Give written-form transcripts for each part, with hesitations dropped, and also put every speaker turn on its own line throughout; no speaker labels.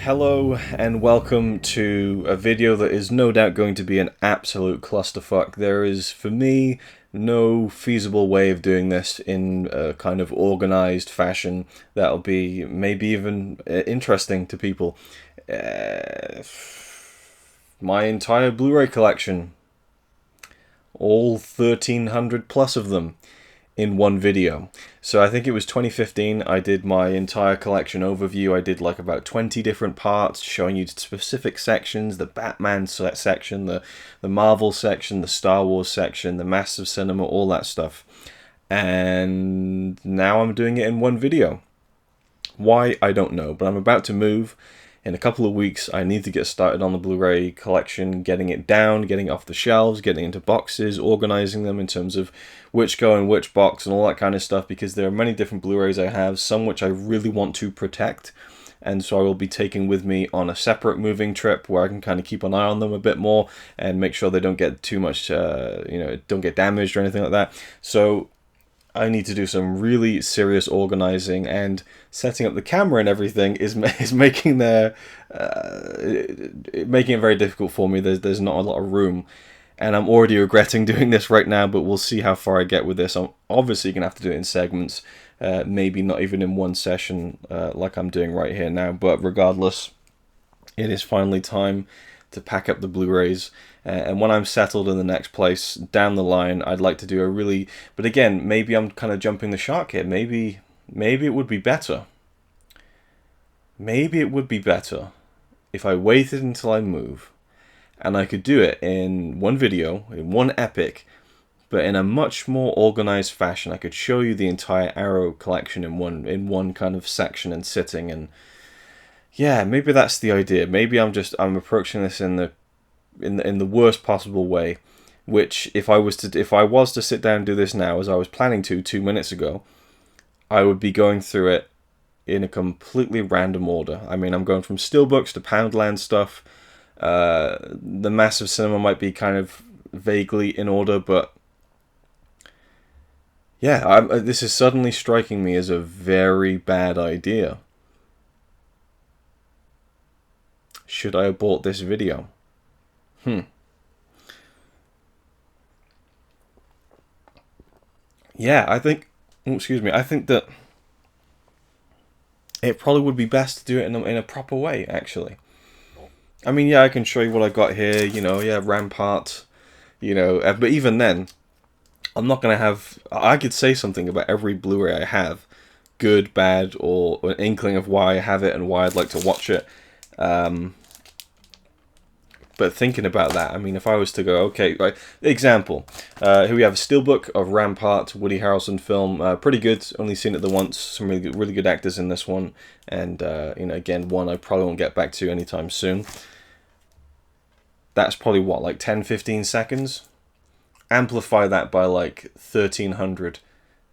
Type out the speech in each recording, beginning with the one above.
Hello and welcome to a video that is no doubt going to be an absolute clusterfuck. There is, for me, no feasible way of doing this in a kind of organized fashion that'll be maybe even interesting to people. My entire Blu-ray collection, all 1,300 plus of them, in one video. So I think it was 2015, I did my entire collection overview. I did like about 20 different parts showing you specific sections, the Batman section, the Marvel section, the Star Wars section, the Massive Cinema, all that stuff. And now I'm doing it in one video. Why, I don't know, but I'm about to move. In a couple of weeks, I need to get started on the Blu-ray collection, getting it down, getting it off the shelves, getting into boxes, organizing them in terms of which go in which box and all that kind of stuff, because there are many different Blu-rays I have, some which I really want to protect, and so I will be taking with me on a separate moving trip where I can kind of keep an eye on them a bit more and make sure they don't get too much, don't get damaged or anything like that. So I need to do some really serious organizing, and setting up the camera and everything is making making it very difficult for me. There's not a lot of room, and I'm already regretting doing this right now, but we'll see how far I get with this. I'm obviously going to have to do it in segments, maybe not even in one session like I'm doing right here now, but regardless, it is finally time to pack up the Blu-rays. And when I'm settled in the next place down the line, I'd like to do a really... But again, maybe I'm kind of jumping the shark here. Maybe it would be better. Maybe it would be better if I waited until I move, and I could do it in one video, in one epic, but in a much more organized fashion. I could show you the entire Arrow collection in one kind of section and sitting. And yeah, maybe that's the idea. Maybe I'm approaching this in the worst possible way, which if I was to sit down and do this now, as I was planning to 2 minutes ago, I would be going through it in a completely random order. I mean, I'm going from Steelbooks to Poundland stuff. The Massive Cinema might be kind of vaguely in order, but yeah, this is suddenly striking me as a very bad idea. Should I abort this video? Yeah, I think that it probably would be best to do it in a proper way, actually. I mean, yeah, I can show you what I got here, yeah, Rampart, but even then, I'm not going to have... I could say something about every Blu-ray I have, good, bad, or an inkling of why I have it and why I'd like to watch it. But thinking about that, I mean, if I was to go, okay, right, example, here we have a Steelbook of Rampart, Woody Harrelson film, pretty good, only seen it the once, some really good actors in this one, and, again, one I probably won't get back to anytime soon. That's probably, what, like 10-15 seconds? Amplify that by, like, 1,300.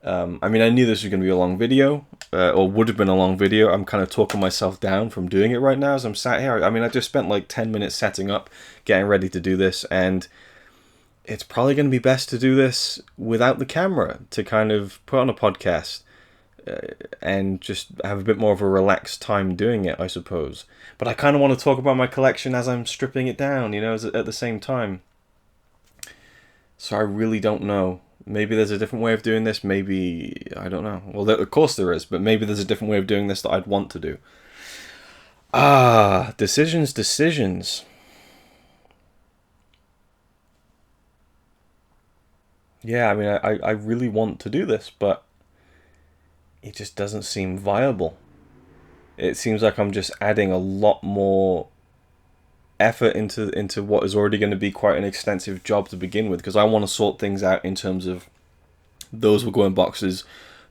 I mean, I knew this was going to be a long video, or would have been a long video. I'm kind of talking myself down from doing it right now as I'm sat here. I mean, I just spent like 10 minutes setting up, getting ready to do this, and it's probably going to be best to do this without the camera, to kind of put on a podcast and just have a bit more of a relaxed time doing it, I suppose. But I kind of want to talk about my collection as I'm stripping it down, at the same time. So I really don't know. Maybe there's a different way of doing this, maybe, I don't know. Well, of course there is, but maybe there's a different way of doing this that I'd want to do. Decisions. Yeah, I mean, I really want to do this, but it just doesn't seem viable. It seems like I'm just adding a lot more effort into what is already going to be quite an extensive job to begin with, because I want to sort things out in terms of those will go in boxes,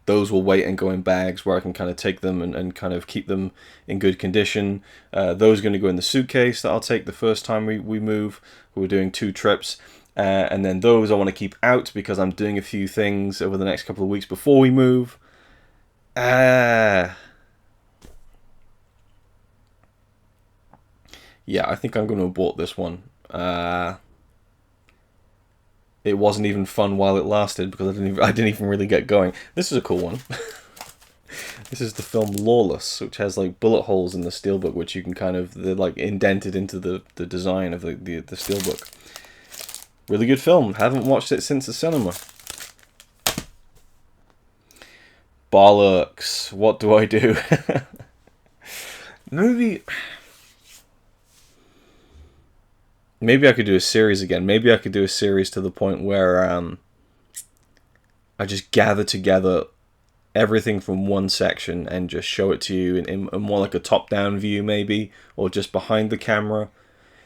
those will wait and go in bags where I can kind of take them and kind of keep them in good condition. Those are going to go in the suitcase that I'll take the first time we move. We're doing 2 trips. And then those I want to keep out because I'm doing a few things over the next couple of weeks before we move. Yeah, I think I'm going to abort this one. It wasn't even fun while it lasted because I didn't even really get going. This is a cool one. This is the film Lawless, which has like bullet holes in the steelbook, which you can kind of, they're like indented into the design of the steelbook. Really good film. Haven't watched it since the cinema. Bollocks. What do I do? Maybe I could do a series again. Maybe I could do a series to the point where I just gather together everything from one section and just show it to you in more like a top-down view, maybe, or just behind the camera.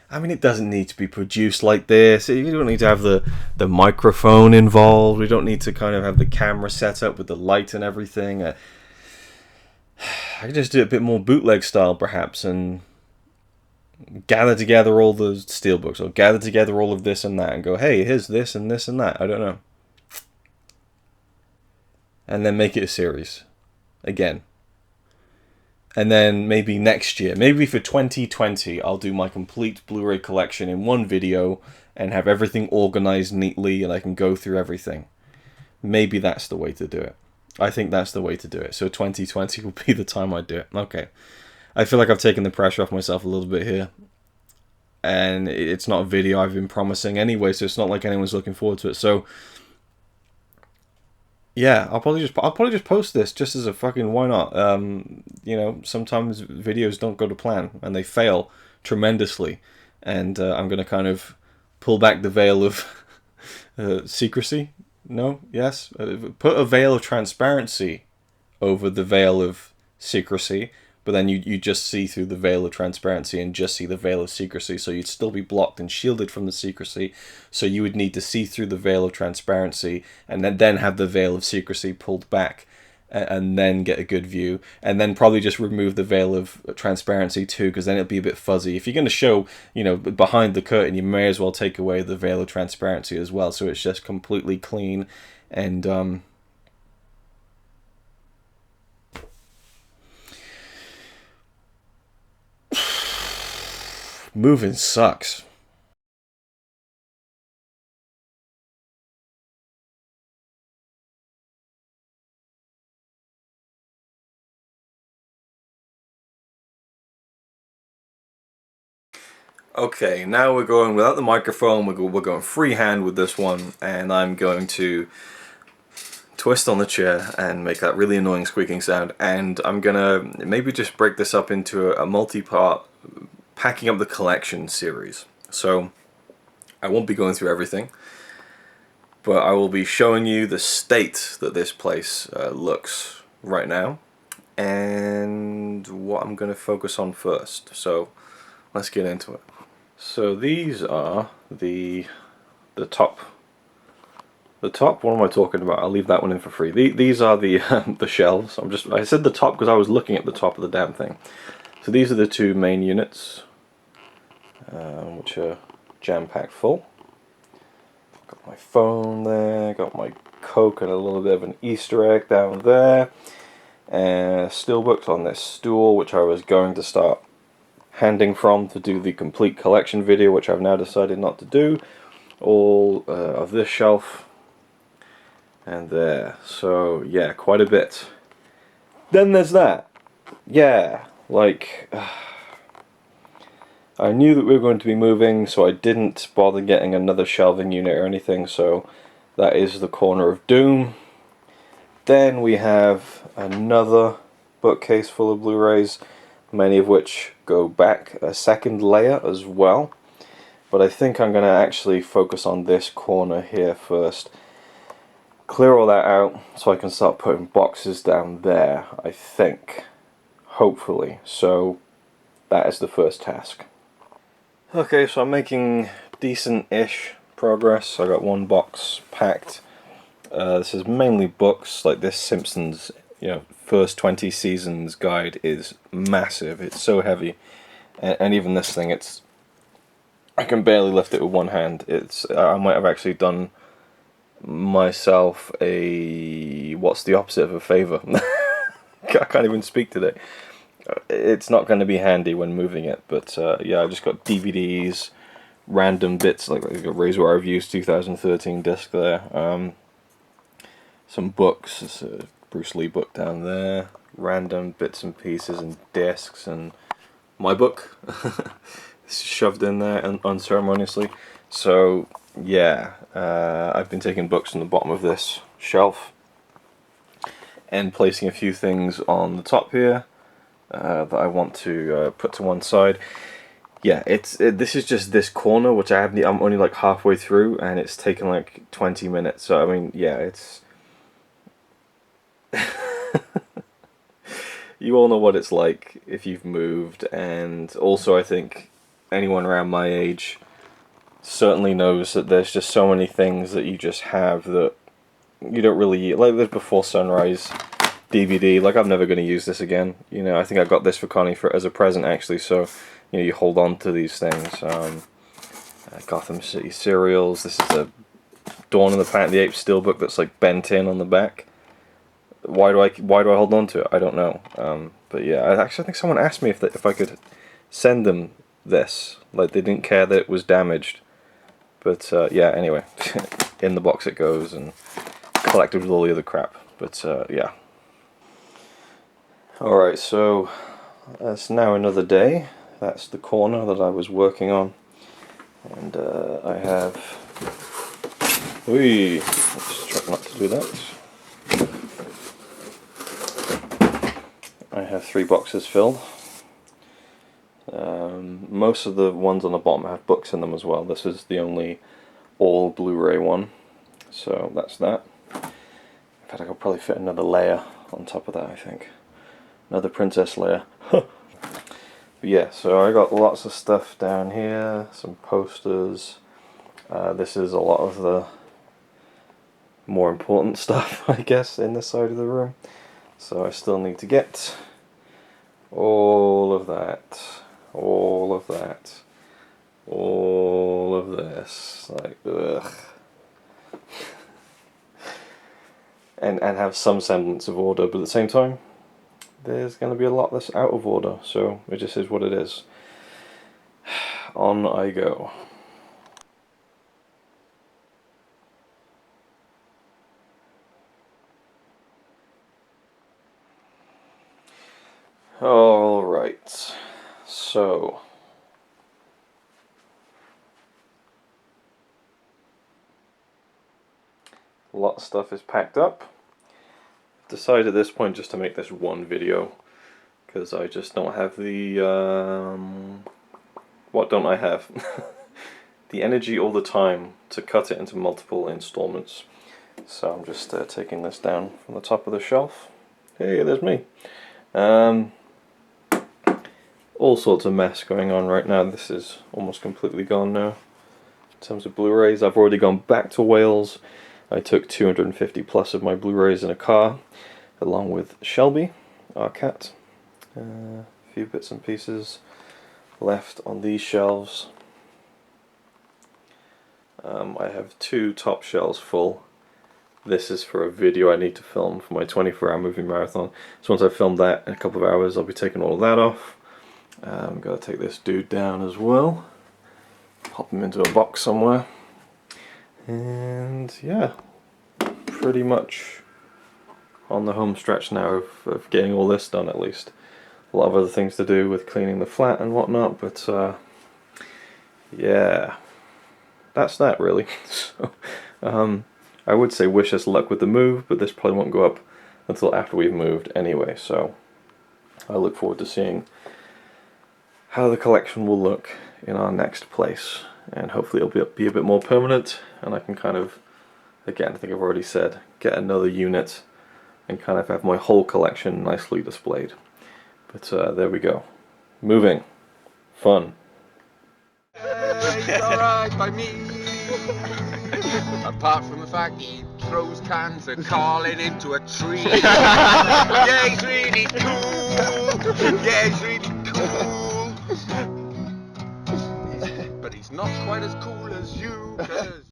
I mean, it doesn't need to be produced like this. You don't need to have the microphone involved. We don't need to kind of have the camera set up with the light and everything. I could just do it a bit more bootleg style, perhaps, and gather together all the steelbooks, or gather together all of this and that, and go, hey, here's this and this and that. I don't know. And then make it a series. Again. And then maybe next year, maybe for 2020, I'll do my complete Blu-ray collection in one video and have everything organized neatly and I can go through everything. Maybe that's the way to do it. I think that's the way to do it. So 2020 will be the time I do it. Okay. I feel like I've taken the pressure off myself a little bit here. And it's not a video I've been promising anyway, so it's not like anyone's looking forward to it. So yeah, I'll probably just post this just as a fucking why not. You know, sometimes videos don't go to plan and they fail tremendously, and I'm gonna kind of pull back the veil of secrecy. No, yes, put a veil of transparency over the veil of secrecy. But then you just see through the veil of transparency and just see the veil of secrecy. So you'd still be blocked and shielded from the secrecy. So you would need to see through the veil of transparency and then have the veil of secrecy pulled back and then get a good view. And then probably just remove the veil of transparency too, because then it'll be a bit fuzzy. If you're going to show, you know, behind the curtain, you may as well take away the veil of transparency as well. So it's just completely clean and... moving sucks. Okay, now we're going without the microphone, we're going freehand with this one, and I'm going to twist on the chair and make that really annoying squeaking sound, and I'm gonna maybe just break this up into a multi-part packing up the collection series. So I won't be going through everything, but I will be showing you the state that this place looks right now and what I'm going to focus on first. So let's get into it. So these are the top. The top, what am I talking about? I'll leave that one in for free. These are the the shelves. I said the top because I was looking at the top of the damn thing. So these are the two main units, which are jam-packed full. Got my phone there, got my Coke and a little bit of an Easter egg down there. And steelbooks on this stool, which I was going to start handing from to do the complete collection video, which I've now decided not to do. All of this shelf and there. So yeah, quite a bit. Then there's that. Yeah, like... I knew that we were going to be moving, so I didn't bother getting another shelving unit or anything, so that is the corner of doom. Then we have another bookcase full of Blu-rays, many of which go back a second layer as well. But I think I'm going to actually focus on this corner here first. Clear all that out so I can start putting boxes down there, I think. Hopefully. So that is the first task. Okay, so I'm making decent-ish progress. I got one box packed. This is mainly books, like this Simpsons, you know, first 20 seasons guide is massive. It's so heavy, and even this thing, I can barely lift it with one hand. I might have actually done myself what's the opposite of a favor? I can't even speak today. It's not going to be handy when moving it, but yeah, I just got DVDs, random bits like a RazorwireReviews 2013 disc there, some books, there's a Bruce Lee book down there, random bits and pieces and discs and my book shoved in there unceremoniously. So yeah, I've been taking books from the bottom of this shelf and placing a few things on the top here that I want to put to one side. Yeah, this is just this corner, which I'm only like halfway through, and it's taken like 20 minutes. So I mean, yeah, it's you all know what it's like if you've moved, and also I think anyone around my age certainly knows that there's just so many things that you just have that you don't really, like there's Before Sunrise DVD, like I'm never going to use this again. You know, I think I got this for Connie as a present actually, so you know, you hold on to these things. Gotham City Serials, this is a Dawn of the Planet of the Apes steelbook that's like bent in on the back. Why do I hold on to it? I don't know. But yeah, I think someone asked me if I could send them this. Like they didn't care that it was damaged. But yeah, anyway, in the box it goes and collected with all the other crap. But yeah. Alright, so that's now another day. That's the corner that I was working on. And I have... let's try not to do that. I have 3 boxes filled. Most of the ones on the bottom have books in them as well. This is the only all Blu-ray one. So that's that. In fact, I could probably fit another layer on top of that, I think. Another princess layer. But yeah, so I got lots of stuff down here, some posters. This is a lot of the more important stuff, I guess, in this side of the room. So I still need to get all of that, all of that, all of this, like, ugh. And have some semblance of order, but at the same time, there's going to be a lot that's out of order, so it just is what it is. On I go. Alright, so a lot of stuff is packed up. Decided at this point just to make this one video because I just don't have the what don't I have? The energy all the time to cut it into multiple installments. So I'm just taking this down from the top of the shelf. Hey, there's me. All sorts of mess going on right now. This is almost completely gone now. In terms of Blu-rays, I've already gone back to Wales. I took 250 plus of my Blu-rays in a car, along with Shelby, our cat. A few bits and pieces left on these shelves. I have 2 top shelves full. This is for a video I need to film for my 24-hour movie marathon. So once I've filmed that in a couple of hours, I'll be taking all of that off. I'm going to take this dude down as well. Pop him into a box somewhere. And yeah, pretty much on the home stretch now of getting all this done at least. A lot of other things to do with cleaning the flat and whatnot, but yeah, that's that really. So I would say wish us luck with the move, but this probably won't go up until after we've moved anyway, so I look forward to seeing how the collection will look in our next place, and hopefully it'll be a bit more permanent, and I can kind of, again, I think I've already said, get another unit and kind of have my whole collection nicely displayed. But there we go. Moving. Fun.
It's alright by me. Apart from the fact he throws cans of Carlin into a tree. Yeah, he's really cool. Yeah, he's really cool. But he's not quite as cool as you.